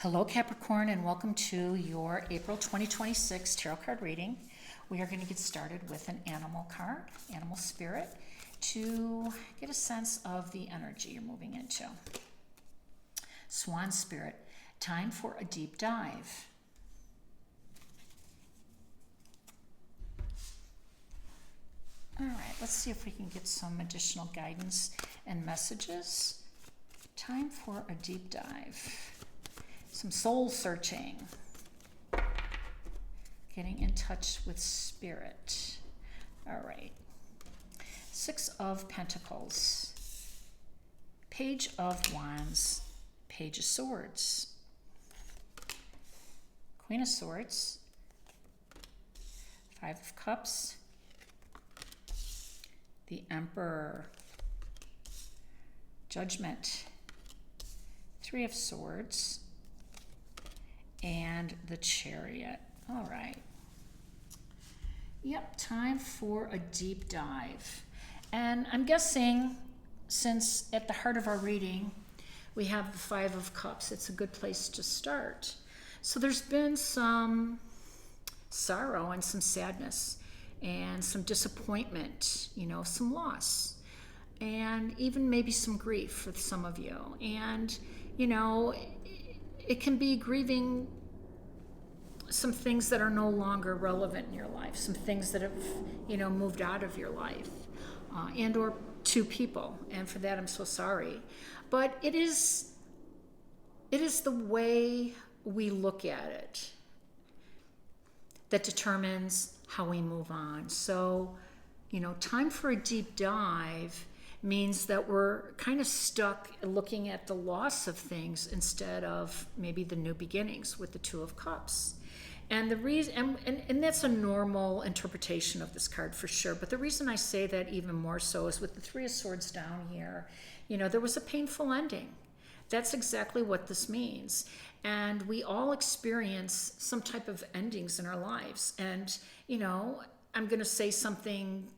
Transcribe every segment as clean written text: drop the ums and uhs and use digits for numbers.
Hello Capricorn, and welcome to your April 2026 tarot card reading. We are going to get started with an animal card, animal spirit, to get a sense of the energy you're moving into. Swan spirit, time for a deep dive. All right, let's see if we can get some additional guidance and messages. Time for a deep dive. Some soul searching, getting in touch with spirit. All right. Six of Pentacles, Page of Wands, Page of Swords, Queen of Swords, Five of Cups, the Emperor, Judgment, Three of Swords, and the Chariot. All right. Yep, time for a deep dive. And I'm guessing, since at the heart of our reading, we have the Five of Cups, it's a good place to start. So there's been some sorrow and some sadness and some disappointment, some loss, and even maybe some grief for some of you. And, it can be grieving some things that are no longer relevant in your life, some things that have, moved out of your life, and or to people. And for that, I'm so sorry. But it is the way we look at it that determines how we move on. So, time for a deep dive means that we're kind of stuck looking at the loss of things instead of maybe the new beginnings with the Two of Cups. And the reason, and that's a normal interpretation of this card for sure, but the reason I say that even more so is with the Three of Swords down here, there was a painful ending. That's exactly what this means. And we all experience some type of endings in our lives. And, I'm going to say something,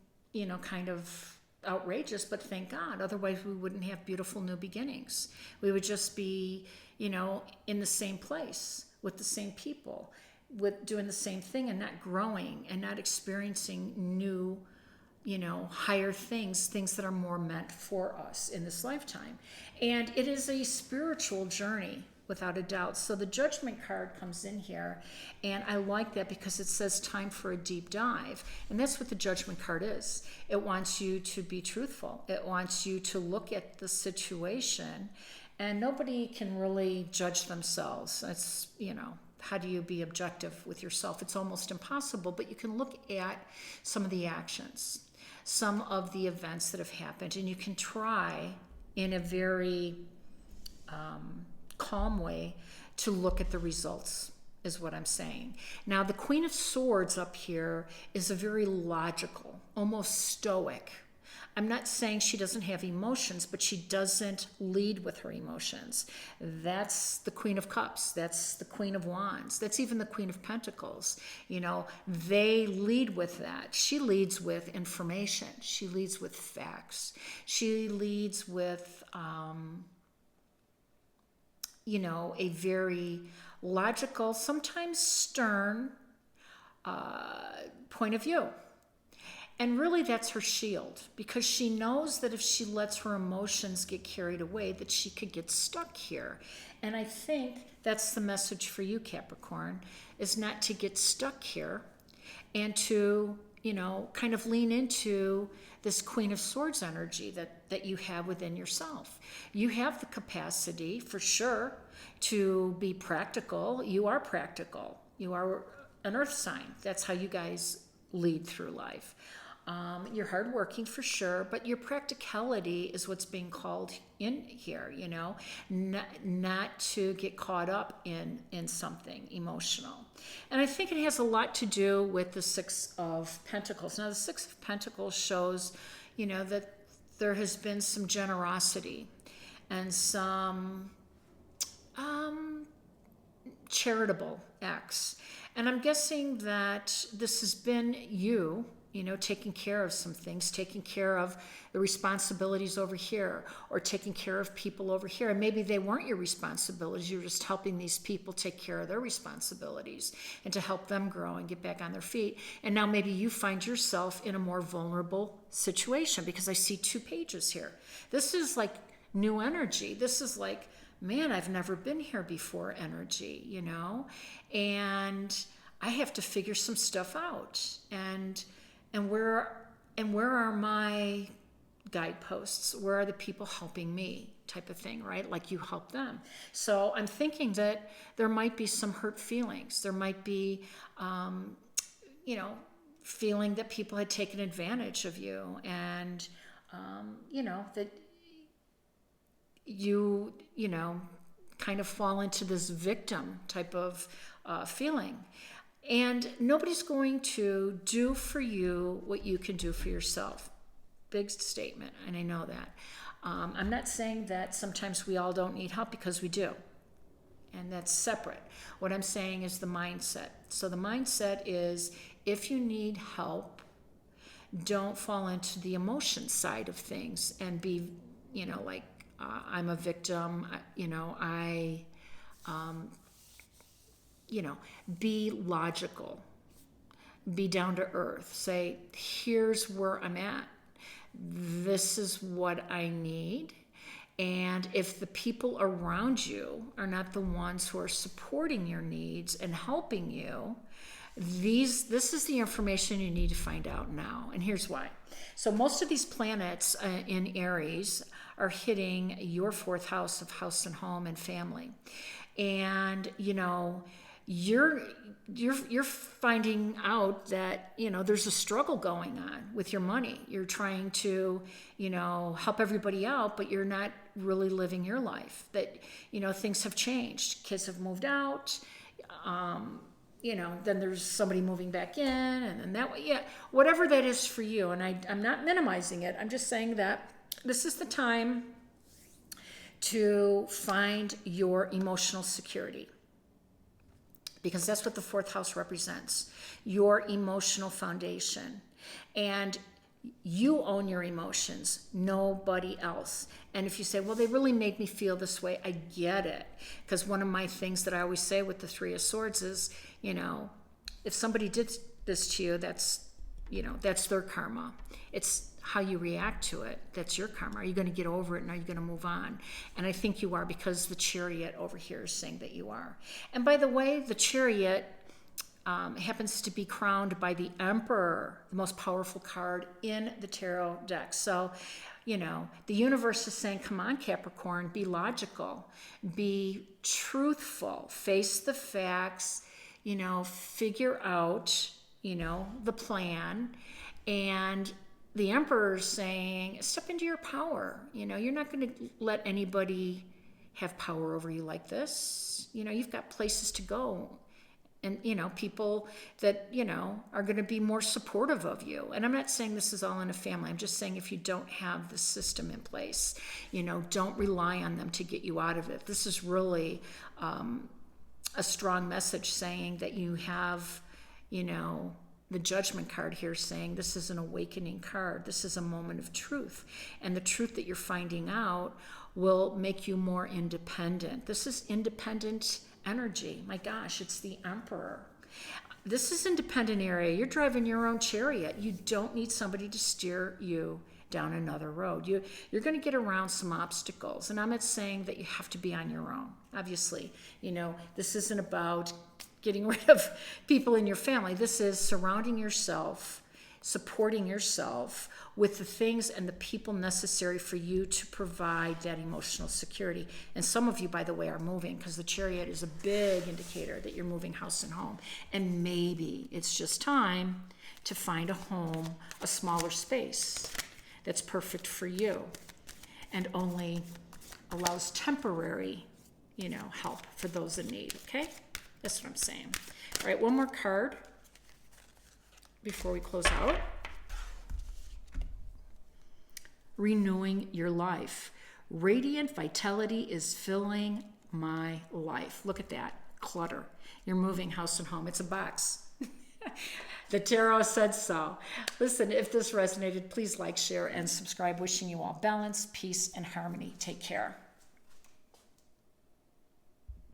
kind of outrageous, but thank God. Otherwise, we wouldn't have beautiful new beginnings. We would just be, in the same place with the same people, with doing the same thing and not growing and not experiencing new, higher things that are more meant for us in this lifetime. And it is a spiritual journey, without a doubt. So the Judgment card comes in here, and I like that because it says time for a deep dive. And that's what the Judgment card is. It wants you to be truthful. It wants you to look at the situation, and nobody can really judge themselves. It's, how do you be objective with yourself? It's almost impossible, but you can look at some of the actions, some of the events that have happened, and you can try in a very calm way to look at the results, is what I'm saying. Now, the Queen of Swords up here is a very logical, almost stoic. I'm not saying she doesn't have emotions, but she doesn't lead with her emotions. That's the Queen of Cups. That's the Queen of Wands. That's even the Queen of Pentacles. They lead with that. She leads with information. She leads with facts. She leads with, a very logical, sometimes stern point of view. And really that's her shield, because she knows that if she lets her emotions get carried away, that she could get stuck here. And I think that's the message for you, Capricorn, is not to get stuck here and to, kind of lean into this Queen of Swords energy that you have within yourself. You have the capacity, for sure, to be practical. You are practical. You are an earth sign. That's how you guys lead through life. You're hardworking for sure, but your practicality is what's being called in here, not to get caught up in something emotional. And I think it has a lot to do with the Six of Pentacles. Now, the Six of Pentacles shows, that there has been some generosity and some charitable acts. And I'm guessing that this has been you taking care of some things, taking care of the responsibilities over here, or taking care of people over here. And maybe they weren't your responsibilities. You're just helping these people take care of their responsibilities and to help them grow and get back on their feet. And now maybe you find yourself in a more vulnerable situation, because I see 2 pages here. This is like new energy. This is like, man, I've never been here before energy, and I have to figure some stuff out. And where are my guideposts? Where are the people helping me, type of thing, right? Like you help them. So I'm thinking that there might be some hurt feelings. There might be, feeling that people had taken advantage of you, and, that you kind of fall into this victim type of feeling. And nobody's going to do for you what you can do for yourself. Big statement, and I know that. I'm not saying that sometimes we all don't need help, because we do. And that's separate. What I'm saying is the mindset. So the mindset is, if you need help, don't fall into the emotion side of things and be, I'm a victim, be logical, be down to earth, say, here's where I'm at. This is what I need. And if the people around you are not the ones who are supporting your needs and helping you, this is the information you need to find out now. And here's why. So most of these planets in Aries are hitting your 4th house of house and home and family. And, you're finding out that, there's a struggle going on with your money. You're trying to, help everybody out, but you're not really living your life. That, things have changed. Kids have moved out. Then there's somebody moving back in, and then that way, whatever that is for you. And I'm not minimizing it. I'm just saying that this is the time to find your emotional security, because that's what the 4th house represents, your emotional foundation. And you own your emotions, nobody else. And if you say, well, they really made me feel this way, I get it. Because one of my things that I always say with the 3 of Swords is, if somebody did this to you, that's their karma. It's how you react to it. That's your karma. Are you going to get over it, and are you going to move on? And I think you are, because the Chariot over here is saying that you are. And by the way, the Chariot happens to be crowned by the Emperor, the most powerful card in the tarot deck. So, the universe is saying, come on, Capricorn, be logical, be truthful, face the facts, figure out, the plan. And the Emperor is saying, step into your power. You're not going to let anybody have power over you like this. You've got places to go. And, people that, are going to be more supportive of you. And I'm not saying this is all in a family. I'm just saying, if you don't have the system in place, don't rely on them to get you out of it. This is really a strong message, saying that you have, the Judgment card here saying this is an awakening card. This is a moment of truth. And the truth that you're finding out will make you more independent. This is independent energy. My gosh, it's the Emperor. This is independent area. You're driving your own chariot. You don't need somebody to steer you down another road. You're going to get around some obstacles. And I'm not saying that you have to be on your own. Obviously, this isn't about getting rid of people in your family. This is surrounding yourself, supporting yourself with the things and the people necessary for you to provide that emotional security. And some of you, by the way, are moving, because the Chariot is a big indicator that you're moving house and home. And maybe it's just time to find a home, a smaller space that's perfect for you and only allows temporary, help for those in need, okay? That's what I'm saying. All right, one more card before we close out. Renewing your life. Radiant vitality is filling my life. Look at that. Clutter. You're moving house and home. It's a box. The tarot said so. Listen, if this resonated, please like, share, and subscribe. Wishing you all balance, peace, and harmony. Take care.